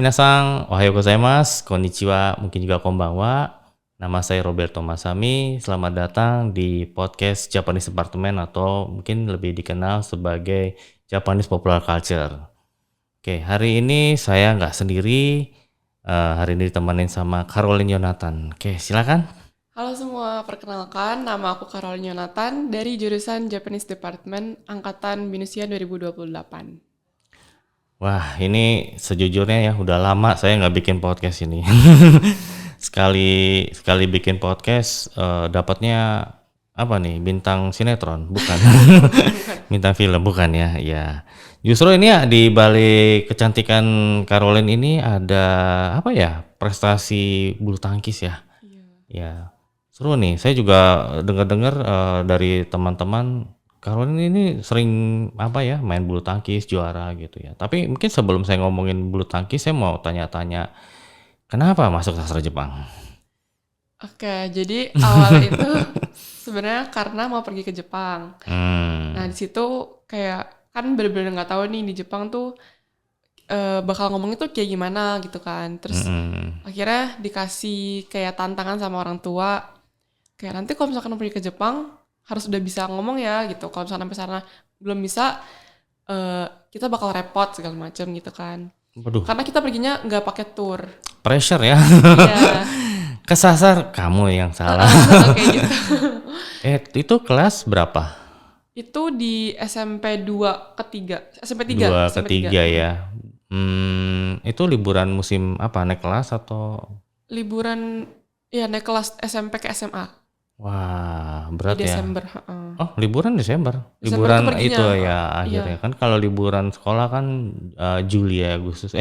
Minasan, ohayo gozaimasu, konnichiwa, mungkin juga konbanwa. Nama saya Roberto Masami. Selamat datang di podcast Japanese Apartment atau mungkin lebih dikenal sebagai Japanese Popular Culture. Oke, hari ini saya nggak sendiri. Hari ini ditemenin sama Caroline Yonatan. Oke, silakan. Halo semua, perkenalkan nama aku Caroline Yonatan dari jurusan Japanese Department Angkatan Binus Yia 2028. Wah, ini sejujurnya ya udah lama saya nggak bikin podcast ini. sekali bikin podcast dapatnya apa nih, bintang sinetron bukan? Bintang film bukan ya? Ya, justru ini ya, di balik kecantikan Caroline ini ada apa ya, prestasi bulu tangkis ya. Iya. Ya, seru nih. Saya juga dengar-dengar dari teman-teman Caroline ini sering apa ya, main bulu tangkis juara gitu ya. Tapi mungkin sebelum saya ngomongin bulu tangkis, saya mau tanya-tanya kenapa masuk sastra Jepang? Oke, jadi awal itu sebenarnya karena mau pergi ke Jepang. Nah, di situ kayak kan bener-bener nggak tahu nih di Jepang tuh bakal ngomongnya tuh kayak gimana gitu kan. Terus akhirnya dikasih kayak tantangan sama orang tua. Kayak nanti kalau misalkan pergi ke Jepang harus udah bisa ngomong ya gitu. Kalau misalkan sampai sana belum bisa, kita bakal repot segala macam gitu kan. Waduh, Karena kita perginya nggak pakai tour. pressure ya. Iya. Kesasar kamu yang salah. Kayak gitu. Itu kelas berapa? Itu di SMP 2 ketiga, SMP 3, 2 SMP ketiga 3. ya. Itu liburan musim apa? Naik kelas atau? Liburan ya naik kelas SMP ke SMA Wah, di berat ya. Desember. Oh, liburan Desember. Desember tuh Liburan perginya. itu ya akhirnya. Iya. Kan kalau liburan sekolah kan Juli ya, Agustus.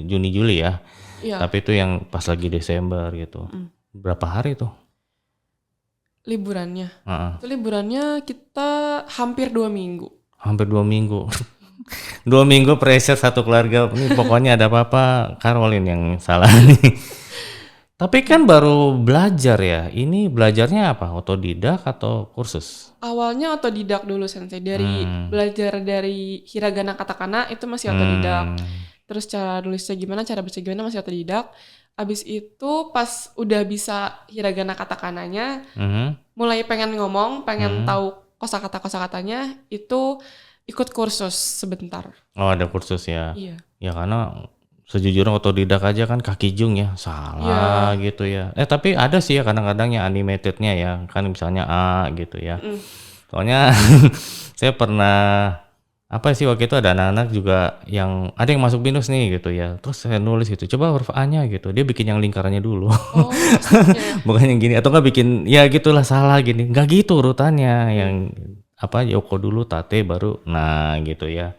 Juni Juli ya. Iya. Tapi itu yang pas lagi Desember gitu. Berapa hari tuh? Liburannya. Heeh. Itu liburannya kita hampir 2 minggu. Hampir 2 minggu. 2 minggu pressure satu keluarga. Ini pokoknya ada apa-apa Caroline yang salah nih. Tapi kan baru belajar ya. Ini belajarnya apa? Otodidak atau kursus? Awalnya otodidak dulu sensei. Belajar dari hiragana katakana itu masih otodidak. Terus cara nulisnya gimana, cara baca gimana masih otodidak. Abis itu pas udah bisa hiragana katakananya, mulai pengen ngomong, pengen tahu kosakata-kosakatanya, itu ikut kursus sebentar. Oh, ada kursus ya. Iya. Ya karena sejujurnya otodidak aja kan kaki jung ya, salah gitu ya. Tapi ada sih ya kadang-kadang yang animatednya ya, kan misalnya A gitu ya. Soalnya saya pernah apa sih waktu itu ada anak-anak juga yang ada yang masuk binus nih gitu ya. Terus saya nulis gitu, coba huruf A-nya gitu. Dia bikin yang lingkarannya dulu. Oh, maksudnya. Bukan yang gini atau enggak bikin ya gitulah salah gini. Enggak gitu urutannya, yang apa Yoko dulu tate baru nah gitu ya.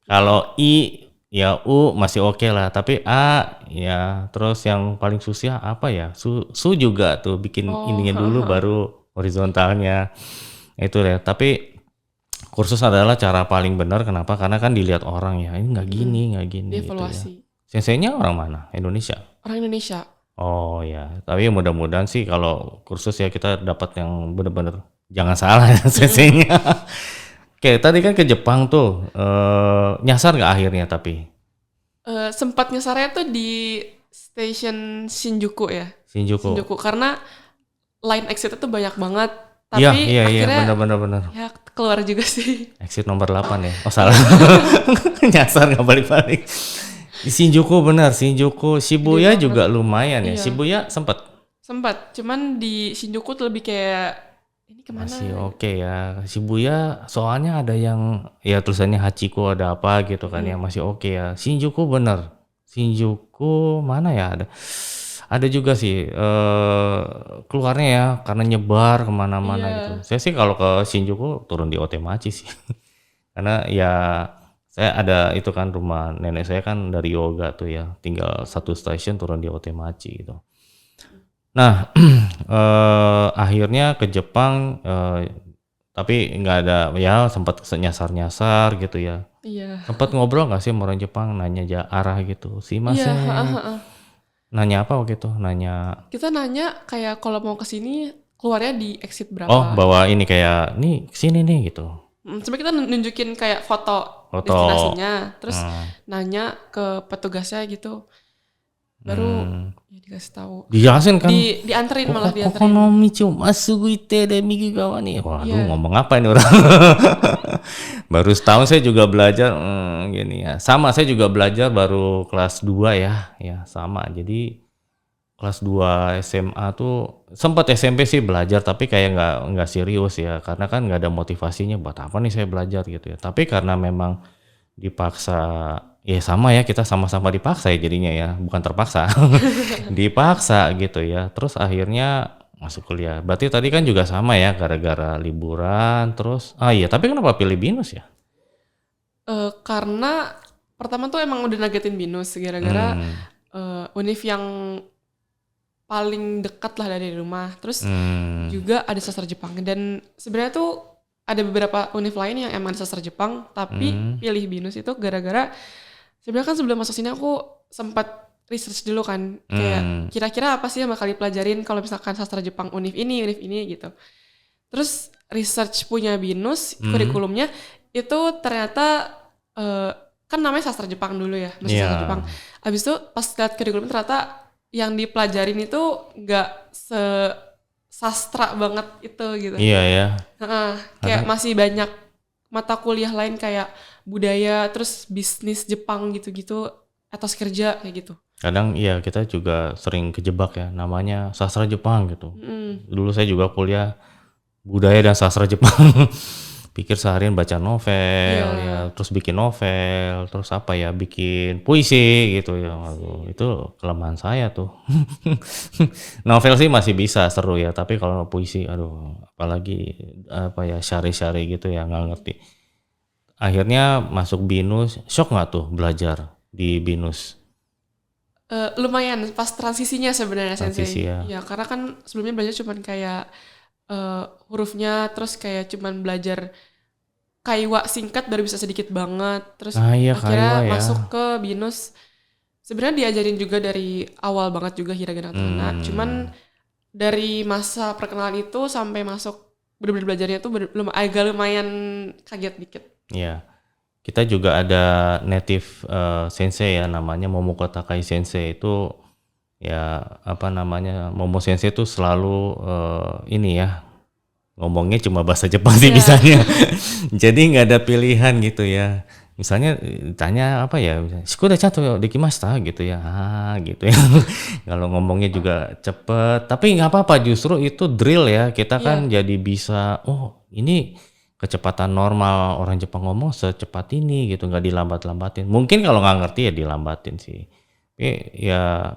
Kalau I ya U masih oke lah, tapi A ya terus yang paling susah apa ya? Su juga tuh bikin ininya dulu baru horizontalnya. Itu deh. Tapi kursus adalah cara paling benar. Kenapa? Karena kan dilihat orang ya. Ini nggak gini gitu ya. Dievaluasi. Senseinya orang mana? Indonesia? Orang Indonesia. Oh ya, tapi mudah-mudahan sih kalau kursus ya kita dapat yang benar-benar jangan salah ya senseinya. Oke, tadi kan ke Jepang tuh, nyasar nggak akhirnya tapi? Sempat nyasarnya tuh di stasiun Shinjuku ya. Shinjuku. Karena line exit itu banyak banget. Iya, Tapi akhirnya benar. ya keluar juga sih. Exit nomor 8 ya. Oh salah. Nyasar nggak balik-balik. Di Shinjuku benar, Shinjuku. Shibuya juga lumayan ya. Iya. Shibuya sempat. Cuman di Shinjuku tuh lebih kayak ini kemana? Masih oke ya. Shibuya soalnya ada yang ya tulisannya Hachiko ada apa gitu kan ya, masih oke ya. Shinjuku bener. Shinjuku mana ya ada juga sih keluarnya ya karena nyebar kemana-mana gitu. Saya sih kalau ke Shinjuku turun di Otemachi sih. Karena ya saya ada itu kan rumah nenek saya kan dari Yoga tuh ya. Tinggal satu stasiun turun di Otemachi gitu. Nah, akhirnya ke Jepang, tapi nggak ada ya sempat nyasar-nyasar gitu ya. Iya. Sempat ngobrol nggak sih sama orang Jepang nanya arah gitu. Iya, Nanya apa waktu itu? Nanya. Kita nanya kayak kalau mau ke sini keluarnya di exit berapa. Oh, bawa ini kayak nih sini nih gitu. Coba kita nunjukin kayak foto destinasinya, terus nanya ke petugasnya gitu. baru ya dikasih tahu. Dijelasin kan? Dianterin malah dianterin. Kokonomi cuma suguite de migigawa nih. Waduh, Iya. ngomong apa ini orang? Baru setahun saya juga belajar gini ya. Sama, saya juga belajar baru kelas 2 ya. Ya, sama. Jadi kelas 2 SMA tuh sempat SMP sih belajar tapi kayak nggak serius ya. Karena kan nggak ada motivasinya buat apa nih saya belajar gitu ya. Tapi karena memang dipaksa, ya sama ya, kita sama-sama dipaksa ya jadinya ya, bukan terpaksa. Dipaksa gitu ya. Terus akhirnya masuk kuliah. Berarti tadi kan juga sama ya, gara-gara liburan terus. Iya, tapi kenapa pilih BINUS ya? Karena pertama tuh emang udah nagetin BINUS gara-gara univ yang paling dekat lah dari rumah. Terus juga ada sastra Jepang, dan sebenarnya tuh ada beberapa univ lain yang emang sastra Jepang, tapi pilih BINUS itu gara-gara sebenarnya kan sebelum masuk sini aku sempat research dulu kan, kayak kira-kira apa sih yang bakal dipelajarin kalau misalkan sastra Jepang univ ini gitu. Terus research punya BINUS, kurikulumnya itu ternyata kan namanya sastra Jepang dulu ya, masih sastra Jepang. Abis itu pas lihat kurikulum ternyata yang dipelajarin itu nggak sastra banget itu gitu. Iya ya. Kayak masih banyak mata kuliah lain kayak budaya, terus bisnis Jepang gitu-gitu, etos kerja kayak gitu. Kadang iya kita juga sering kejebak ya, namanya sastra Jepang gitu. Dulu saya juga kuliah budaya dan sastra Jepang. Pikir seharian baca novel ya, terus bikin novel, terus apa ya, bikin puisi gitu ya. Waduh, itu kelemahan saya tuh. Novel sih masih bisa, seru ya, tapi kalau puisi aduh, apalagi apa ya, syari-syari gitu ya, nggak ngerti. Akhirnya masuk BINUS, shock nggak tuh belajar di BINUS? Lumayan pas transisinya sebenarnya Transisi Sensei. ya. Ya karena kan sebelumnya belajar cuman kayak hurufnya, terus kayak cuman belajar kaiwa singkat baru bisa sedikit banget. Terus iya, akhirnya kaiwa ya. masuk ke BINUS. Sebenarnya diajarin juga dari awal banget juga hiragana katakana. Cuman dari masa perkenalan itu sampai masuk bener-bener belajarnya tuh agak lumayan kaget dikit. Iya. Kita juga ada native sensei ya, namanya Momoko Takai sensei. Itu ya apa namanya, Momo sensei itu selalu ini ya, ngomongnya cuma bahasa Jepang sih misalnya. Jadi nggak ada pilihan gitu ya. Misalnya tanya apa ya, "Shikuda chanto dekimashita?" gitu ya. Gitu ya. Kalau ngomongnya juga cepet, tapi nggak apa-apa, justru itu drill ya. Kita kan jadi bisa, oh ini kecepatan normal orang Jepang ngomong secepat ini gitu, nggak dilambat-lambatin. Mungkin kalau nggak ngerti ya dilambatin sih. Ya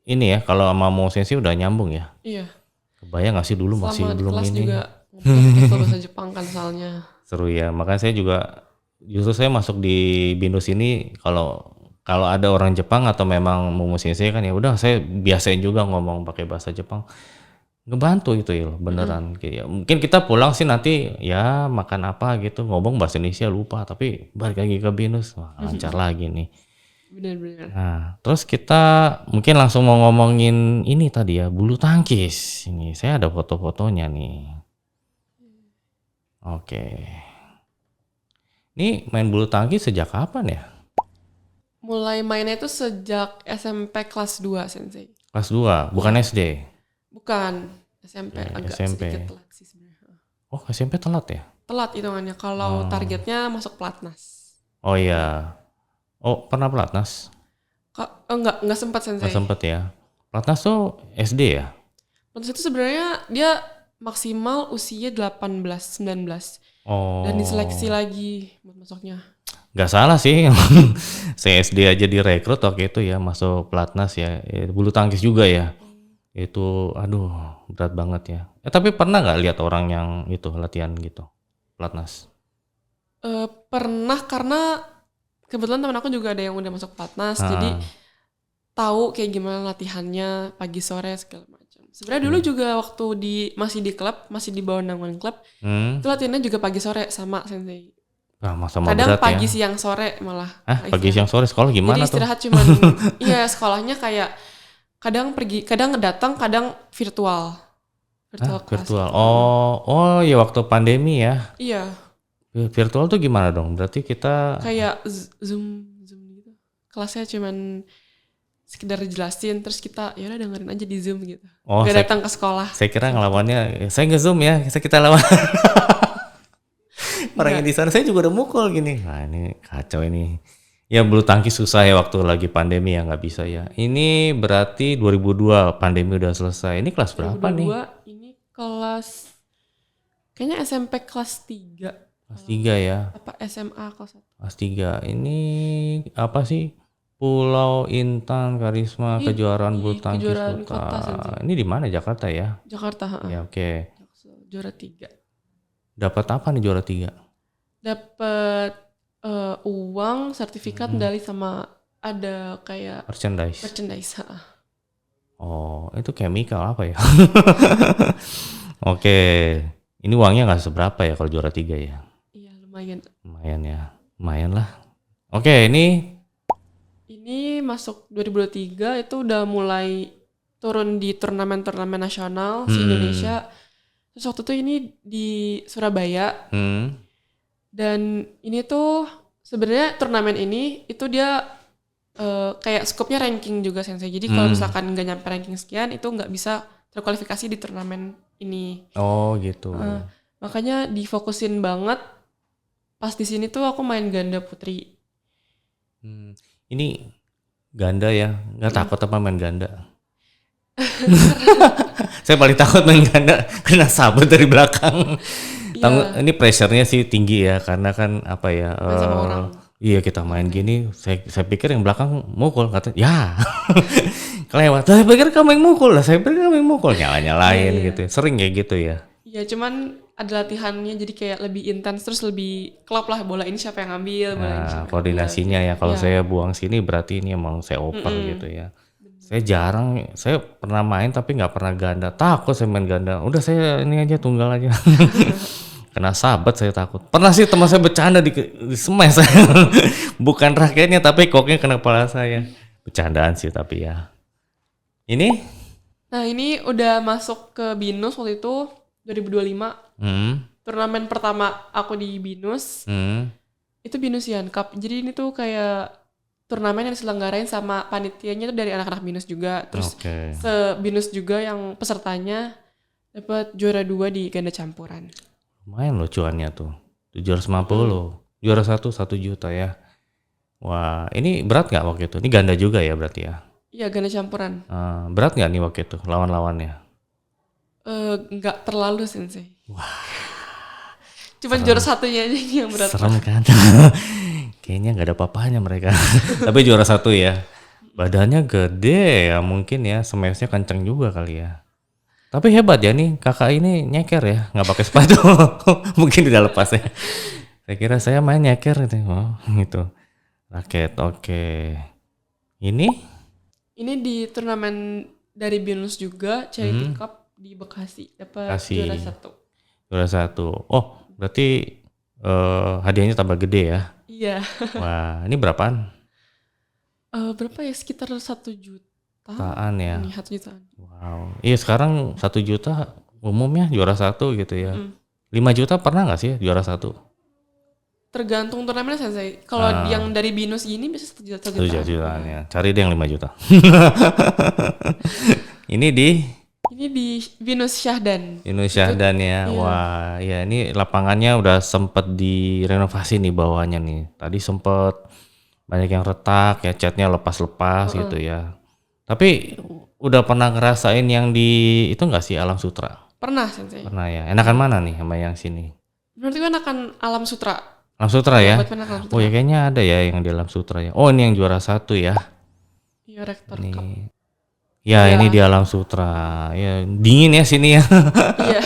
ini ya, kalau sama Mo Sensei udah nyambung ya. Iya. Kebayang nggak sih dulu masih belum kelas ini. juga ngomong bahasa Jepang kan soalnya. Seru ya, makanya saya juga justru saya masuk di BINUS ini kalau ada orang Jepang atau memang Momo Sensei kan ya udah saya biasain juga ngomong pakai bahasa Jepang. Ngebantu itu ya beneran. Kayak mungkin kita pulang sih nanti ya makan apa gitu ngomong bahasa Indonesia lupa, tapi balik lagi ke BINUS wah, lancar lagi nih. Bener-bener. Nah, terus kita mungkin langsung mau ngomongin ini tadi ya, bulu tangkis. Ini saya ada foto-fotonya nih. Oke. Ini main bulu tangkis sejak kapan ya? Mulai mainnya itu sejak SMP kelas 2 Sensei. Kelas 2, bukan SD? Bukan, SMP agak SMP. sedikit telat sih sebenarnya. Oh, SMP telat ya? Telat hitungannya kalau targetnya masuk pelatnas. Oh iya. Oh, pernah pelatnas? Enggak sempat Sensei. Nggak sempet ya. Pelatnas tuh SD ya? Pelatnas itu sebenarnya dia maksimal usia 18, 19. Oh. Dan diseleksi lagi buat masuknya. Gak salah sih. Saya SD aja direkrut waktu itu ya, masuk pelatnas ya. Bulu tangkis juga ya. Itu aduh berat banget ya. Tapi pernah nggak lihat orang yang itu latihan gitu pelatnas? Pernah, karena kebetulan teman aku juga ada yang udah masuk pelatnas, jadi tahu kayak gimana latihannya pagi sore segala macam. Sebenarnya dulu juga waktu masih di klub, masih di bawah naungan klub, itu latihannya juga pagi sore sama Sensei. Kadang pagi ya? Siang sore malah. Pagi siang sore sekolah gimana jadi tuh? Jadi istirahat cuman iya sekolahnya kayak kadang pergi, kadang datang, kadang virtual. Virtual. Oh ya waktu pandemi ya. Iya. Virtual tuh gimana dong? Berarti kita kayak Zoom gitu. Kelasnya cuman sekedar jelasin terus kita ya udah dengerin aja di Zoom gitu. Oh, Gak saya, datang ke sekolah. saya kira ngelawannya, saya nge-zoom ya, kita lawan. Orang yang Enggak. di sana saya juga udah mukul gini. Nah ini kacau ini. Ya bulu tangkis susah ya waktu lagi pandemi ya nggak bisa ya. Ini berarti 2002 pandemi udah selesai. Ini kelas berapa nih? 2022 ini kelas kayaknya SMP kelas 3 Kelas 3 ya. apa SMA kelas 1. Kelas 3. Ini apa sih? Pulau Intan Karisma Ini Kejuaraan di Bulu Tangkis kejuaraan Kota. kota Sensei. Ini di mana? Jakarta ya? Jakarta, heeh. Ya oke. Juara 3. Dapat apa nih juara 3? Dapat uang, sertifikat, medali sama ada kayak Merchandise. heeh. Oh, itu chemical apa ya? Oke. Ini uangnya nggak seberapa ya kalau juara 3 ya? Iya, lumayan. Lumayan ya. Lumayan lah. Oke, ini masuk 2023 itu udah mulai turun di turnamen-turnamen nasional se-Indonesia. Terus waktu itu ini di Surabaya. Dan ini tuh sebenarnya turnamen ini itu dia kayak skopnya ranking juga Sensei. Jadi kalau misalkan nggak nyampe ranking sekian itu nggak bisa terkualifikasi di turnamen ini. Oh gitu. Makanya difokusin banget. Pas di sini tuh aku main ganda putri. Ini ganda ya, nggak takut apa main ganda? Saya paling takut main ganda kena sabut dari belakang. Ini pressure-nya sih tinggi ya karena kan apa ya? Sama orang. Iya kita main gini, saya pikir yang belakang mukul kata ya kelewat. Saya pikir kamu yang mukul lah, saya pikir kamu yang mukul nyalain gitu. Sering kayak gitu ya? Iya cuman ada latihannya jadi kayak lebih intens terus lebih klop lah bola ini siapa yang ngambil. Nah koordinasinya ya kalau saya buang sini berarti ini emang saya oper gitu ya. Saya pernah main tapi nggak pernah ganda, takut saya main ganda. Udah saya ini aja tunggal aja. Kena sahabat saya takut. Pernah sih teman saya bercanda di smash saya. Bukan raketnya tapi koknya kena kepala saya. Bercandaan sih tapi ya. Ini? Nah ini udah masuk ke BINUS waktu itu 2025. Turnamen pertama aku di BINUS. Itu BINUSian Cup. Jadi ini tuh kayak turnamen yang diselenggarain sama panitianya tuh dari anak-anak BINUS juga. Terus se-BINUS juga yang pesertanya dapat juara 2 di ganda campuran. Lumayan loh cuannya tuh. 750. Juara 1 juta ya. Wah, ini berat nggak waktu itu? Ini ganda juga ya berarti ya? Iya, ganda campuran. Berat nggak nih waktu itu lawan-lawannya? Nggak terlalu Sensei. Wah. Cuman juara satunya aja yang berat. Serem kan? Kayaknya nggak ada papanya mereka. Tapi juara 1 ya. Badannya gede ya mungkin ya. Smashnya kenceng juga kali ya. Tapi hebat ya nih kakak ini nyeker ya. Nggak pakai sepatu. Mungkin tidak lepas ya. Saya kira saya main nyeker gitu. Oh gitu. Raket oke. Ini? Ini di turnamen dari BINUS juga. Charity Cup di Bekasi. Dapat juara 1. Juara 1. Oh berarti hadiahnya tambah gede ya? Iya. Wah, ini berapaan? Berapa ya? Sekitar 1 jutaan. Ya. 1 jutaan. Wow. Iya sekarang 1 juta umumnya juara 1 gitu ya. 5 juta pernah nggak sih juara 1? Tergantung turnamennya Sensei. Kalau yang dari BINUS gini bisa 1 juta. 1 jutaan ya. Cari deh yang 5 juta. Ini di BINUS Syahdan. BINUS Syahdan ya. Wah, ya ini lapangannya udah sempet direnovasi nih bawahnya nih. Tadi sempet banyak yang retak ya, catnya lepas-lepas gitu ya. Tapi udah pernah ngerasain yang di itu nggak sih Alam Sutra? Pernah Sensei. Pernah ya. Enakan mana nih sama yang sini? Berarti kan akan Alam Sutra. Alam Sutra ya? Alam Sutra. Oh ya kayaknya ada ya yang di Alam Sutra ya. Oh ini yang juara 1 ya? Iya Rektor ini. Cup. Ya ini di Alam Sutra. Ya dingin ya sini ya. Iya.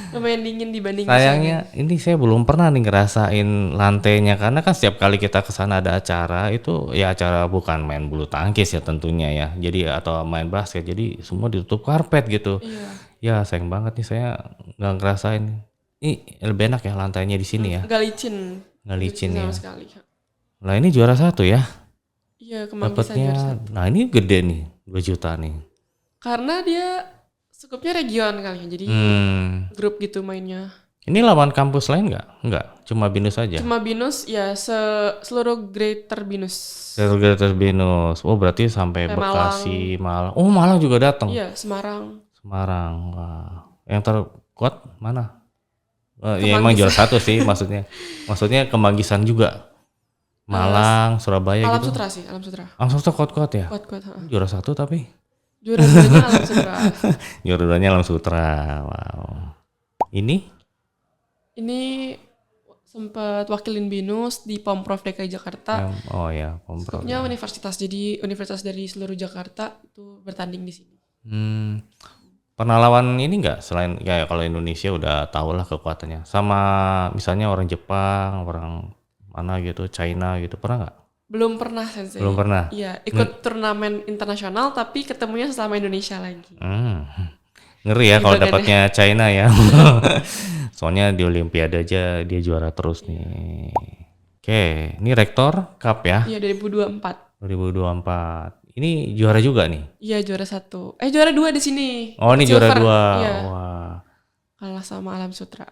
Lumayan dingin dibanding sayangnya ini saya belum pernah nih ngerasain lantainya karena kan setiap kali kita kesana ada acara itu ya acara bukan main bulu tangkis ya tentunya ya jadi atau main basket jadi semua ditutup karpet gitu. Ya sayang banget nih saya nggak ngerasain ini lebih enak ya lantainya di sini ya nggak licin ya sekali. Nah ini juara 1 ya. Iya kemarin bisa juara 1. Nah ini gede nih 2 juta nih karena dia skupnya region kali ya, jadi grup gitu mainnya. Ini lawan kampus lain nggak? Nggak, cuma BINUS aja. Cuma BINUS ya seluruh Greater BINUS. Greater BINUS. Oh berarti sampai Bekasi, Malang. Oh Malang juga datang. Iya, Semarang. Wah. Yang terkuat mana? Ya emang juara 1 sih maksudnya. Maksudnya Kemanggisan juga. Malang, Surabaya Alam gitu. Sutra sih, Alam Sutra. Alam Sutra kuat-kuat ya? Kuat-kuat. Juara 1 tapi. Juara 2-nya Alam Sutra. Juara 2-nya Alam Sutra. Wow. Ini sempat wakilin BINUS di Pemprov DKI Jakarta. Oh ya, Pemprov. Skopnya universitas, jadi universitas dari seluruh Jakarta itu bertanding di sini. Pernah lawan ini nggak, selain kayak kalau Indonesia udah tau lah kekuatannya, sama misalnya orang Jepang, orang mana gitu, China gitu, pernah nggak? Belum pernah Sensei. Belum pernah? Iya, ikut turnamen internasional tapi ketemunya sesama Indonesia lagi. Ngeri ya kalau Gitu kan dapatnya China ya. Soalnya di Olimpiade aja dia juara terus nih. Oke, ini Rektor Cup ya? Iya, 2024. 2024. Ini juara juga nih? Iya, juara 1. Juara 2 di sini. Oh, ini Silver. juara 2. Iya. Wah. Kalah sama Alam Sutra.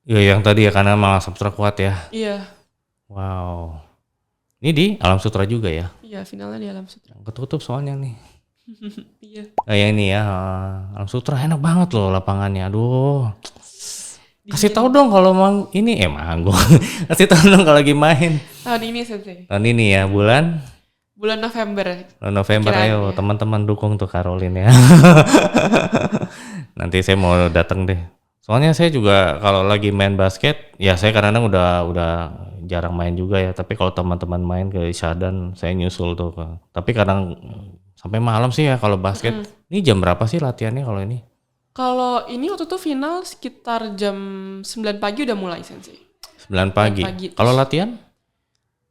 Iya, yang tadi ya karena Alam Sutra kuat ya. Iya. Wow. Ini di Alam Sutra juga ya? Iya, finalnya di Alam Sutra. Ketutup soalnya nih. Iya. Yang ini ya, Alam Sutra enak banget loh lapangannya. Aduh. Kasih tahu dong kalau ini manggung. Kasih tahu dong kalau lagi main. Tahun ini Sensei. Tahun ini ya, bulan November. November. Ayo teman-teman dukung tuh Caroline ya. Nanti saya mau datang deh. Soalnya saya juga kalau lagi main basket, ya saya kadang-kadang udah jarang main juga ya. Tapi kalau teman-teman main ke Syadan, saya nyusul tuh. Tapi kadang sampai malam sih ya kalau basket. Ini jam berapa sih latihannya kalau ini? Kalau ini waktu itu final sekitar jam 9 pagi udah mulai Sensei. 9 pagi. Kalau latihan?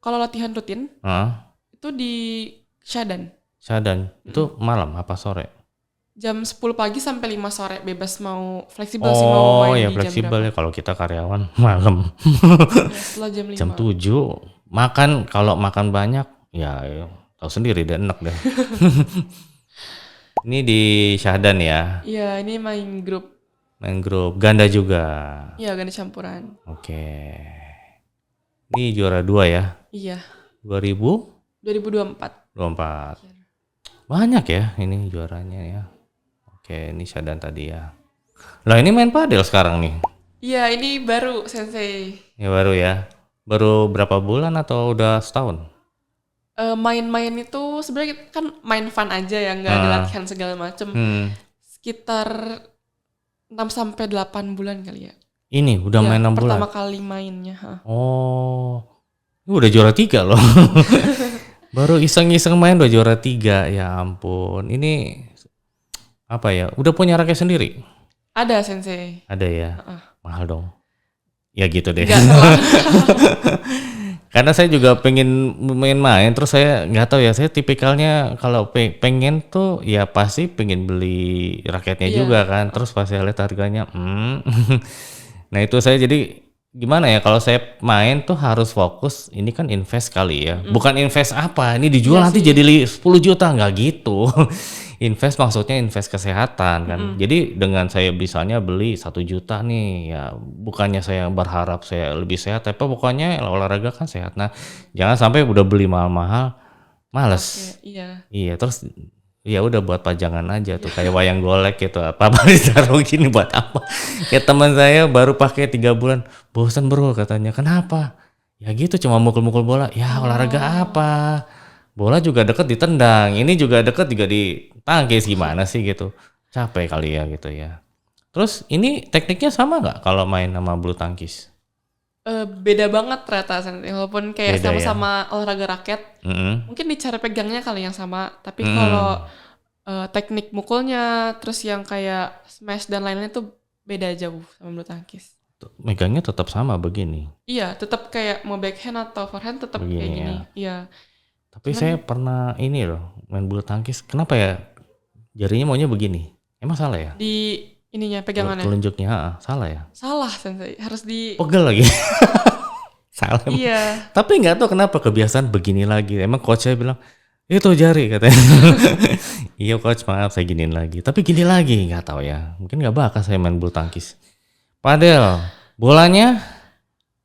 Kalau latihan rutin, itu di Syadan. Syadan. Itu malam apa sore? Jam 10 pagi sampai 5 sore, bebas mau fleksibel sih mau main ya di fleksibel jam ya kalau kita karyawan malam. Ya, setelah jam 5. Jam 7 makan, kalau makan banyak ya tahu sendiri deh, enak deh. Ini di Syahdan ya? Iya, ini main grup. Main grup ganda juga. Iya, ganda campuran. Oke. Ini juara 2 ya? Iya. 2024. Banyak ya ini juaranya ya. Oke, ini Syadan tadi ya. Lah ini main padel sekarang nih. Iya, ini baru Sensei. Ya baru ya. Baru berapa bulan atau udah setahun? Main-main itu sebenarnya kan main fun aja ya, nggak ada latihan segala macem. Sekitar 6-8 bulan kali ya. Ini udah main 6 bulan? Pertama kali mainnya. Oh, ini udah juara 3 loh. Baru iseng-iseng main udah juara 3, ya ampun. Ini apa ya? Udah punya raket sendiri? Ada Sensei. Ada ya? Mahal dong. Ya gitu deh. Karena saya juga pengen main-main, terus saya nggak tahu ya, saya tipikalnya kalau pengen tuh ya pasti pengen beli raketnya juga kan. Terus pas saya lihat harganya, nah itu saya jadi gimana ya, kalau saya main tuh harus fokus, ini kan invest kali ya. Bukan invest apa, ini dijual nanti jadi 10 juta, nggak gitu. Invest maksudnya invest kesehatan kan. Jadi dengan saya misalnya beli 1 juta nih, ya bukannya saya berharap saya lebih sehat, tapi pokoknya olahraga kan sehat. Nah, jangan sampai udah beli mahal-mahal, males. Iya, terus ya udah buat pajangan aja tuh, kayak wayang golek gitu, apa ditaruh gini buat apa? Kayak teman saya baru pakai 3 bulan, bosan bro katanya. Kenapa? Ya gitu, cuma mukul-mukul bola. Ya olahraga apa? Bola juga deket ditendang, ini juga deket juga ditangkis, gimana sih gitu. Capek kali ya gitu ya. Terus ini tekniknya sama nggak kalau main sama bulu tangkis? Beda banget ternyata, walaupun kayak sama-sama olahraga raket. Mungkin di cara pegangnya kali yang sama, tapi kalau teknik mukulnya, terus yang kayak smash dan lain-lain tuh beda jauh sama bulu tangkis. Megangnya tetap sama begini? Iya, tetap kayak mau backhand atau forehand tetap kayak gini. Iya. Tapi saya pernah ini loh, main bulu tangkis. Kenapa ya jarinya maunya begini? Emang salah ya? Di ininya pegangannya. Telunjuknya, salah ya? Salah Sensei, harus di pegel lagi. Salah. Iya. Tapi nggak tahu kenapa kebiasaan begini lagi. Emang coach saya bilang, itu jari katanya. Iya coach, maaf saya giniin lagi. Tapi gini lagi, nggak tahu ya. Mungkin nggak bakal saya main bulu tangkis. Padel Bolanya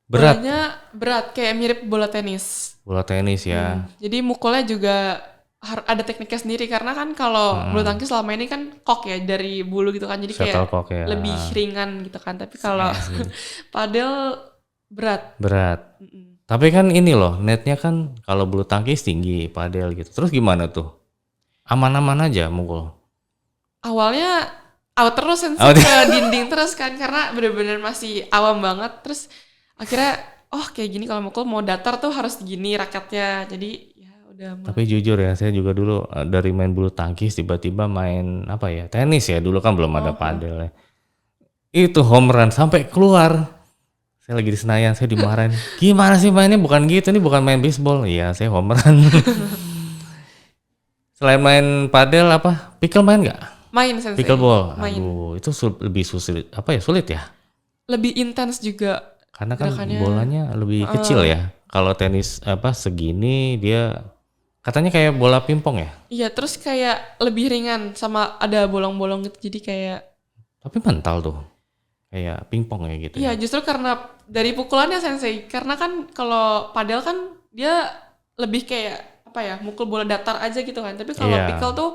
berat. Bolanya berat, kayak mirip bola tenis. Bola tenis ya. Jadi mukulnya juga ada tekniknya sendiri, karena kan kalau bulu tangkis selama ini kan kok ya dari bulu gitu kan, jadi kayak Shuttlecock ya. lebih ringan gitu kan. Tapi kalau padel berat. Berat. Tapi kan ini loh, netnya kan kalau bulu tangkis tinggi, padel gitu. Terus gimana tuh? Aman-aman aja mukul. Awalnya out terus ke dinding terus kan, karena bener-bener masih awam banget. Terus akhirnya kayak gini kalau mukul mau datar tuh harus gini raketnya. Jadi ya udah. Tapi jujur ya, saya juga dulu dari main bulu tangkis tiba-tiba main apa ya, tenis ya. Dulu kan belum ada padel ya. Itu home run sampai keluar. Saya lagi di Senayan, saya dimarahin. Gimana sih mainnya? Bukan gitu, ini bukan main baseball. Iya, saya home run. Selain main padel apa? Pickle main nggak? Main sensei. Pickleball. Main. Aduh, itu lebih sulit. Apa ya? Sulit ya? Lebih intens juga. Karena kan gerakannya. bolanya lebih kecil ya. Kalau tenis segini dia katanya kayak bola pingpong ya? Iya, terus kayak lebih ringan sama ada bolong-bolong gitu. Jadi kayak. Tapi mental tuh. Kayak pingpong ya gitu. Iya, justru karena dari pukulannya sensei. Karena kan kalau padel kan dia lebih kayak apa ya, mukul bola datar aja gitu kan. Tapi kalau pickle tuh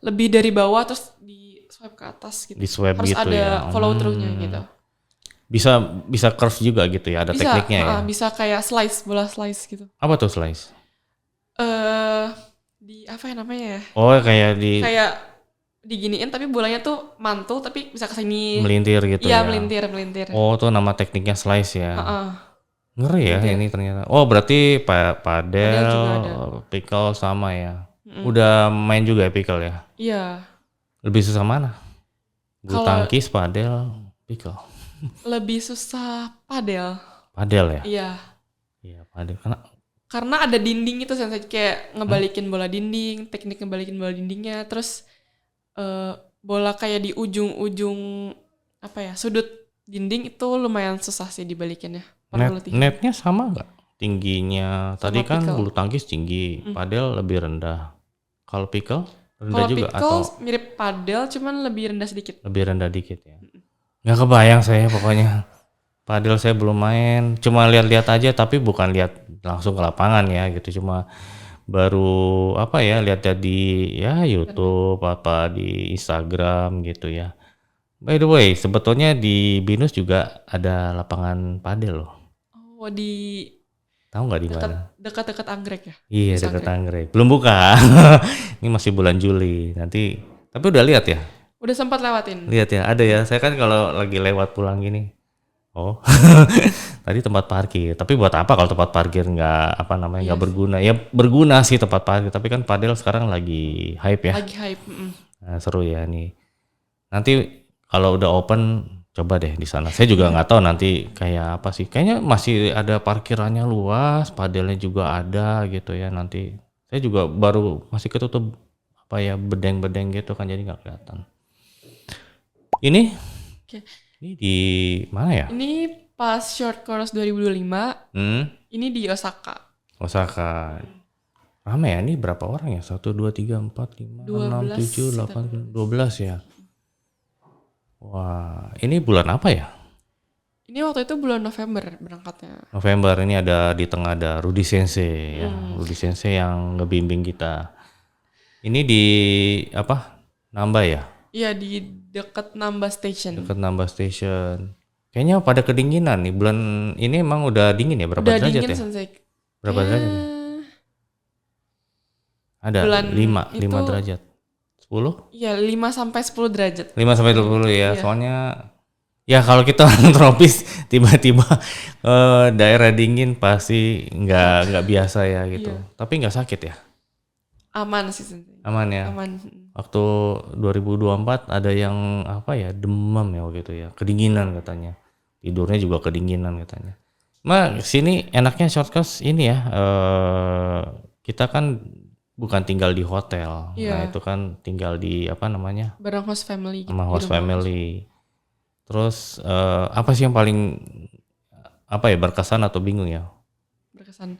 lebih dari bawah terus di swipe ke atas gitu. Di swipe harus gitu ada follow through-nya gitu. Bisa curve juga gitu ya, ada tekniknya ya. Bisa kayak bola slice gitu. Apa tuh slice? Di apa ya namanya ya? Oh, kayak diginiin tapi bolanya tuh mantul tapi bisa ke sini. Melintir gitu ya. Iya, melintir. Oh, tuh nama tekniknya slice ya. Ngeri ya melintir. ini ternyata. Oh, berarti padel pickle sama ya. Udah main juga ya pickle ya? Iya. Lebih susah mana? Bulu tangkis, padel, pickle. Lebih susah padel. Padel ya? Iya. Iya, padel. Karena ada dinding itu sensei, kayak ngebalikin bola dinding, teknik ngebalikin bola dindingnya, terus bola kayak di ujung apa ya, sudut dinding itu lumayan susah sih dibalikinnya. Netnya sama nggak tingginya? Tadi kan pickle. bulu tangkis tinggi, padel lebih rendah. Kalau pickle rendah juga pickle atau mirip padel cuman lebih rendah sedikit. Lebih rendah dikit ya. Nggak kebayang saya pokoknya. Padel saya belum main, cuma lihat-lihat aja tapi bukan lihat langsung ke lapangan ya gitu, cuma baru apa ya lihat-lihat di YouTube apa di Instagram gitu ya. By the way, sebetulnya di Binus juga ada lapangan padel loh. Oh, di tahu nggak di mana? Dekat-dekat Anggrek ya? Iya, dekat Anggrek. Belum buka. Ini masih bulan Juli. Nanti tapi udah lihat ya? Udah sempat lewatin. Lihat ya, ada ya. Saya kan kalau lagi lewat pulang gini. Oh, tadi tempat parkir. Tapi buat apa kalau tempat parkir nggak nggak berguna? Ya berguna sih tempat parkir. Tapi kan padel sekarang lagi hype ya. Lagi hype. Nah, seru ya nih. Nanti kalau udah open coba deh di sana. Saya juga nggak tahu nanti kayak apa sih. Kayaknya masih ada parkirannya luas, padelnya juga ada gitu ya. Nanti saya juga baru masih ketutup bedeng-bedeng gitu kan, jadi nggak kelihatan. Ini. Ini di mana ya? Ini pas short course 2025. Ini di Osaka. Osaka. Rame ya, ini berapa orang ya? 1, 2, 3, 4, 5, 6, 7, 8, 12 ya. Wah, ini bulan apa ya? Ini waktu itu bulan November berangkatnya. November, ini ada di tengah ada Rudy Sensei ya. Rudy Sensei yang ngebimbing kita. Ini di Namba ya? Iya, di dekat Namba Station. Dekat Namba Station. Kayaknya pada kedinginan nih. Bulan ini emang udah dingin ya? Berapa derajat ya? Sensei. Berapa derajat ya? Ada 5 derajat. 10? Iya, 5 sampai 10 derajat. 5 sampai 10 ya. Soalnya ya kalau kita orang tropis tiba-tiba daerah dingin pasti nggak biasa ya gitu. Tapi nggak sakit ya? Aman sih sensei. Aman ya? Aman. Waktu 2024 ada yang demam ya waktu itu ya, kedinginan katanya, tidurnya juga kedinginan katanya. Sini enaknya short course ini ya, kita kan bukan tinggal di hotel, nah itu kan tinggal di bareng host family gitu. Sama host family. Terus apa sih yang paling berkesan atau bingung ya? Berkesan.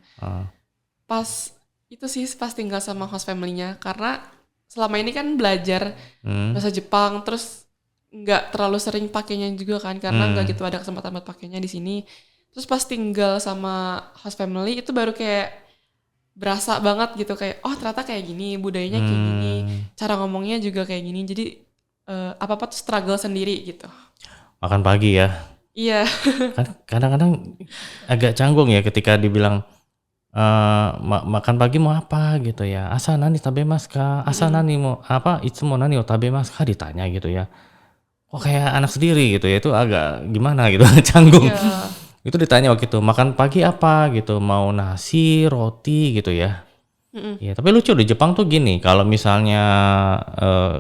Pas tinggal sama host family-nya, karena selama ini kan belajar bahasa Jepang, terus nggak terlalu sering pakainya juga kan, karena nggak gitu ada kesempatan buat pakainya di sini. Terus pas tinggal sama host family itu baru kayak berasa banget gitu, kayak oh ternyata kayak gini, budayanya kayak gini, cara ngomongnya juga kayak gini. Jadi apa-apa tuh struggle sendiri gitu. Makan pagi ya. Iya. Kan kadang-kadang agak canggung ya ketika dibilang makan pagi mau apa gitu ya. Asa nani tabemasu ka? Asa nani mau apa? Itsumo nani o tabemasu ka? Ditanya gitu ya. Kok kayak anak sendiri gitu ya, itu agak gimana gitu, canggung. Iya. Itu ditanya waktu itu, makan pagi apa gitu, mau nasi, roti gitu ya. Ya, tapi lucu di Jepang tuh gini, kalau misalnya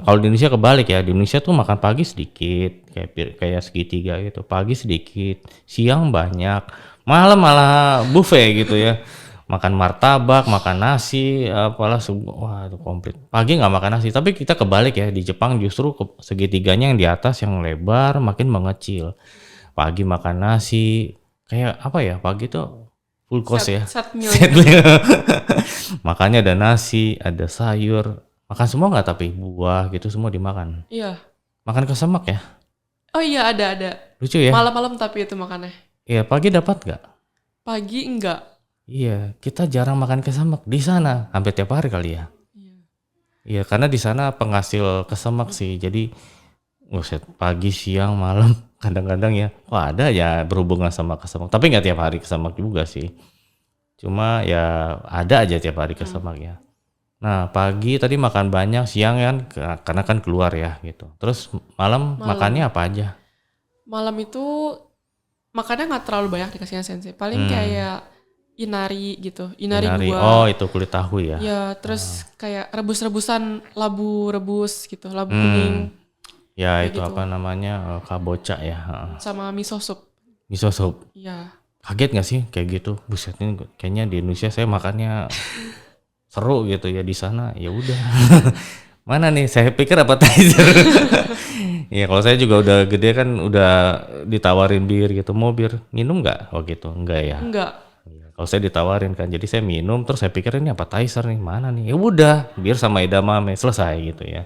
kalau di Indonesia kebalik ya, di Indonesia tuh makan pagi sedikit, kayak segitiga gitu, pagi sedikit, siang banyak, malam malah buffet gitu ya. Makan martabak, makan nasi, apalah wah itu komplit. Pagi nggak makan nasi, tapi kita kebalik ya, di Jepang justru segitiganya yang di atas yang lebar makin mengecil. Pagi makan nasi, kayak apa ya, pagi tuh full course ya. Set meal Set gitu. meal. Makannya ada nasi, ada sayur, makan semua nggak tapi buah gitu semua dimakan. Iya. Makan kesemak ya, Oh iya ada. lucu ya. Malam-malam tapi itu makannya. Iya pagi dapat nggak? Pagi enggak. Iya, kita jarang makan kesemak di sana, hampir tiap hari kali ya. Iya. Iya, karena di sana penghasil kesemak sih. Jadi, buset, pagi, siang, malam, kadang-kadang ya, wah ada ya berhubungan sama kesemak. Tapi nggak tiap hari kesemak juga sih. Cuma ya ada aja tiap hari kesemak ya. Nah, pagi tadi makan banyak, siang kan karena kan keluar ya gitu. Terus malam makannya apa aja? Malam itu makannya nggak terlalu banyak dikasihnya sensei. Paling kayak inari gitu. Inari Inari. 2. Oh, itu kulit tahu ya. Ya, terus kayak rebus-rebusan labu rebus gitu, labu kuning Ya, kayak itu gitu. apa namanya? Kabocha ya. Sama miso soup. Miso soup. Iya. Kaget gak sih kayak gitu? Buset, ini kayaknya di Indonesia saya makannya seru gitu ya, di sana ya udah. Mana nih? Saya pikir appetizer. Ya kalau saya juga udah gede kan udah ditawarin bir gitu, mau bir minum nggak? Oh gitu, enggak ya. Enggak. Iya, kalau saya ditawarin kan, jadi saya minum terus saya pikir ini appetizer nih, mana nih? Ya udah, bir sama edamame selesai gitu ya.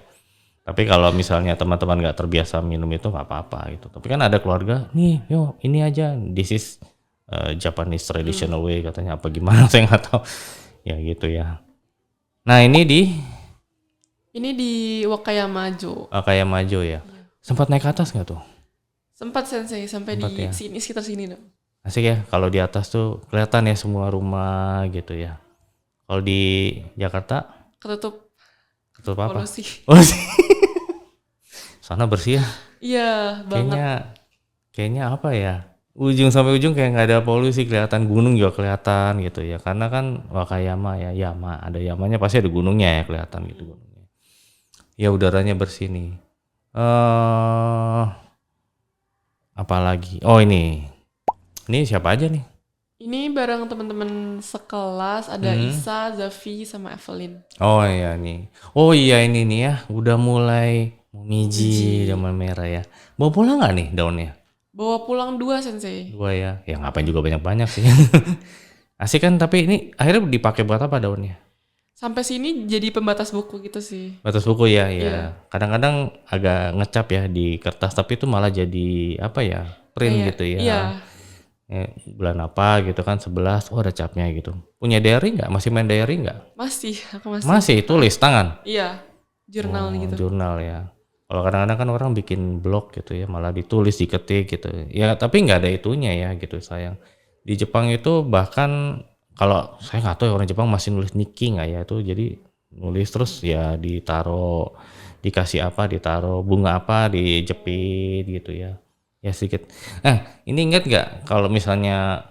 Tapi kalau misalnya teman-teman nggak terbiasa minum itu nggak apa-apa gitu. Tapi kan ada keluarga, nih, yo ini aja, this is Japanese traditional way katanya apa gimana saya nggak tahu. Ya gitu ya. Nah ini di Ini di Wakayama-jo. kayak Majo ya. Sempat naik ke atas nggak tuh? Sempat sensei sampai Sempat di ya. sini, sekitar sini dong. Asik ya, kalau di atas tuh kelihatan ya semua rumah gitu ya. Kalau di Jakarta, Ketutup tutup apa? polusi. Oh sih. Sana bersih ya. Iya, banget. Kayaknya apa ya? Ujung sampai ujung kayak nggak ada polusi, kelihatan gunung juga kelihatan gitu ya. Karena kan Wakayama ya, Yama, ada Yamanya pasti ada gunungnya ya kelihatan gitu gunungnya. Ya udaranya bersih nih. Apalagi? Oh ini siapa aja nih? Ini bareng teman-teman sekelas, ada Isa, Zafi, sama Evelyn. Oh iya nih. Oh iya ini nih ya, udah mulai momiji daun merah ya. Bawa pulang nggak nih daunnya? Bawa pulang 2 sensei. 2 ya. Ya ngapain juga banyak-banyak sih. Asik kan, tapi ini akhirnya dipakai buat apa daunnya? Sampai sini jadi pembatas buku gitu sih. Batas buku ya, ya. Iya. Kadang-kadang agak ngecap ya di kertas, tapi itu malah jadi apa ya? Print Kayak- gitu ya. Iya. Bulan apa gitu kan 11, oh ada capnya gitu. Punya diary nggak? Masih main diary nggak? Masih, aku masih. Masih tulis tangan. Iya, jurnal gitu. Jurnal ya. Kalau kadang-kadang kan orang bikin blog gitu ya, malah ditulis, diketik gitu. Ya tapi nggak ada itunya ya gitu sayang. Di Jepang itu bahkan kalau saya nggak tahu ya orang Jepang masih nulis nikki nggak ya itu, jadi nulis terus ya ditaruh, dikasih apa, ditaruh bunga apa, dijepit gitu ya. Ya sedikit. Ini ingat nggak kalau misalnya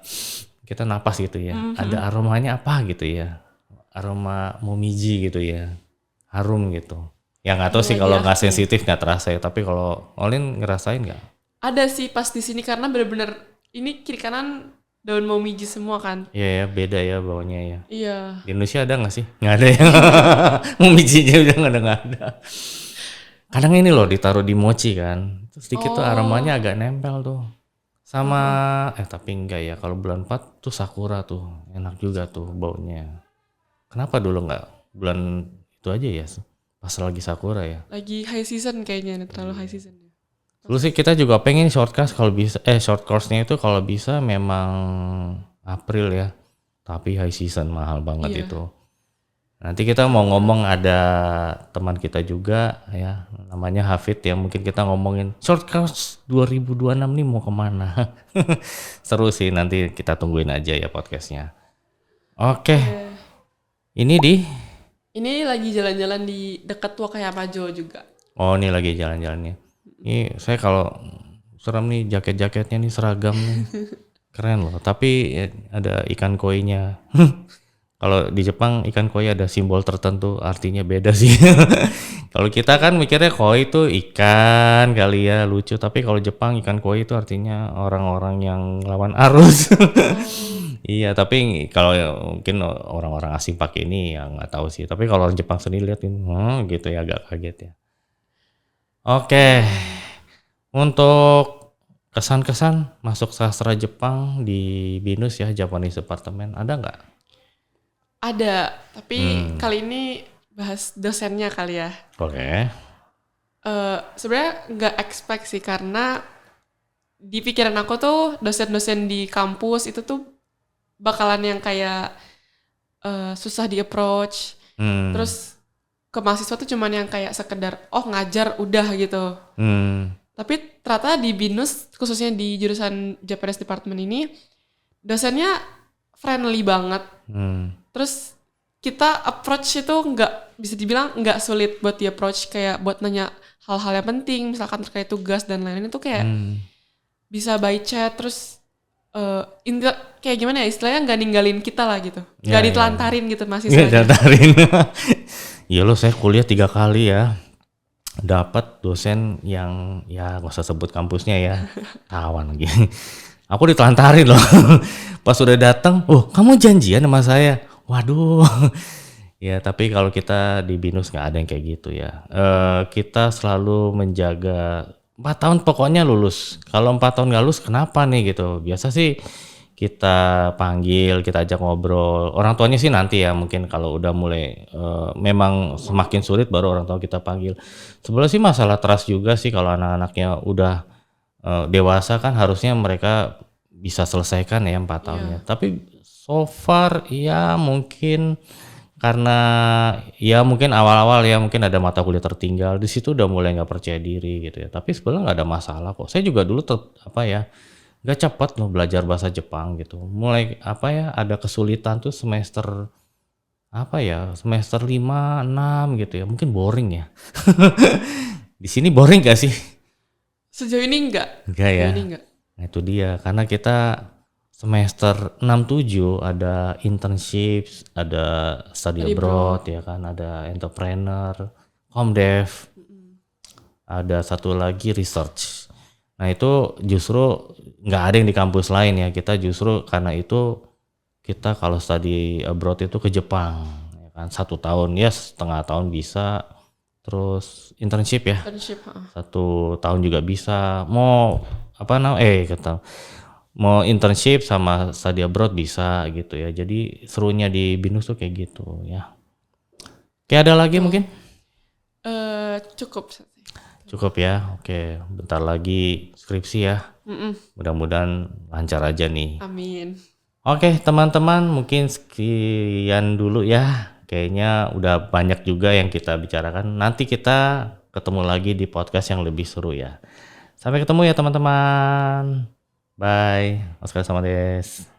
kita napas gitu ya, ada aromanya apa gitu ya, aroma momiji gitu ya, harum gitu. Ya nggak tahu sih kalau nggak sensitif nggak terasa ya, tapi kalau Olin ngerasain nggak? Ada sih pas di sini karena bener-bener ini kiri kanan daun momiji semua kan. Iya ya, beda ya baunya ya. Iya. Di Indonesia ada nggak sih? Nggak ada ya. Momijinya udah nggak ada. Kadang ini loh ditaruh di mochi kan, terus sedikit tuh aromanya agak nempel tuh. Sama, tapi enggak ya, kalau bulan 4 tuh sakura tuh, enak juga tuh baunya. Kenapa dulu nggak bulan itu aja ya, pas lagi sakura ya? Lagi high season kayaknya, terlalu high season. Dulu sih kita juga pengen short course-nya itu kalau bisa memang April ya. Tapi high season mahal banget Iya. itu. Nanti kita mau ngomong ada teman kita juga ya, namanya Hafid ya. Mungkin kita ngomongin short course 2026 nih mau kemana. Seru sih, nanti kita tungguin aja ya podcastnya. Oke, ini Ini lagi jalan-jalan di dekat Wakayamajo juga. oh ini lagi jalan-jalannya. Ini saya kalau serem nih jaket-jaketnya nih seragam nih. Keren loh, tapi ada ikan koinya. Kalau di Jepang ikan koi ada simbol tertentu, artinya beda sih. Kalau kita kan mikirnya koi itu ikan kali ya, lucu. Tapi kalau Jepang ikan koi itu artinya orang-orang yang lawan arus. Iya, tapi kalau mungkin orang-orang asing pakai ini ya nggak tahu sih. Tapi kalau orang Jepang sendiri liatin, gitu ya agak kaget ya. Oke, untuk kesan-kesan masuk sastra Jepang di BINUS ya, Japanese Department, ada nggak? Ada, tapi kali ini bahas dosennya kali ya. Oke. Sebenarnya nggak expect sih, karena di pikiran aku tuh dosen-dosen di kampus itu tuh bakalan yang kayak susah di approach. Terus ke mahasiswa tuh cuman yang kayak sekedar ngajar udah gitu. Tapi ternyata di BINUS, khususnya di jurusan Japanese Department ini, dosennya friendly banget. Terus kita approach itu bisa dibilang nggak sulit buat di approach, kayak buat nanya hal-hal yang penting, misalkan terkait tugas dan lain-lain itu kayak bisa by chat. Terus kayak gimana ya istilahnya, nggak ninggalin kita lah gitu, nggak ditelantarin gitu mahasiswanya. Ditelantarin. Iya loh, saya kuliah 3 kali ya, dapat dosen yang ya nggak usah sebut kampusnya ya, kawan lagi. Aku ditelantarin loh. Pas udah datang, kamu janjian sama saya. Waduh. Ya tapi kalau kita di BINUS nggak ada yang kayak gitu ya. Kita selalu menjaga 4 tahun pokoknya lulus. Kalau 4 tahun nggak lulus kenapa nih gitu. Biasa sih kita panggil, kita ajak ngobrol. Orang tuanya sih nanti ya, mungkin kalau udah mulai memang semakin sulit baru orang tua kita panggil. Sebenarnya sih masalah trust juga sih, kalau anak-anaknya udah dewasa kan harusnya mereka bisa selesaikan ya 4 tahunnya. Tapi so far ya mungkin karena ya mungkin awal-awal ya mungkin ada mata kuliah tertinggal, di situ udah mulai nggak percaya diri gitu ya. Tapi sebenarnya nggak ada masalah kok. Saya juga dulu nggak cepat loh belajar bahasa Jepang gitu. Mulai ada kesulitan tuh semester semester 5, 6 gitu ya. Mungkin boring ya. Di sini boring gak sih? Sejauh ini enggak. Enggak ya. Ini enggak. Nah itu dia, karena kita semester 6-7 ada internship, ada study abroad ya kan, ada entrepreneur, comdev, ada satu lagi research. Nah itu justru nggak ada yang di kampus lain ya, kita justru karena itu kita kalau study abroad itu ke Jepang ya kan, 1 tahun ya, setengah tahun bisa, terus internship ya, 1 tahun juga bisa, mau mau internship sama study abroad bisa gitu ya. Jadi serunya di BINUS tuh kayak gitu ya. Kayak ada lagi mungkin? Cukup ya. Oke, bentar lagi skripsi ya. Mudah-mudahan lancar aja nih. Amin. Oke teman-teman, mungkin sekian dulu ya. Kayaknya udah banyak juga yang kita bicarakan. Nanti kita ketemu lagi di podcast yang lebih seru ya. Sampai ketemu ya teman-teman. Bye. Oskar sama Des.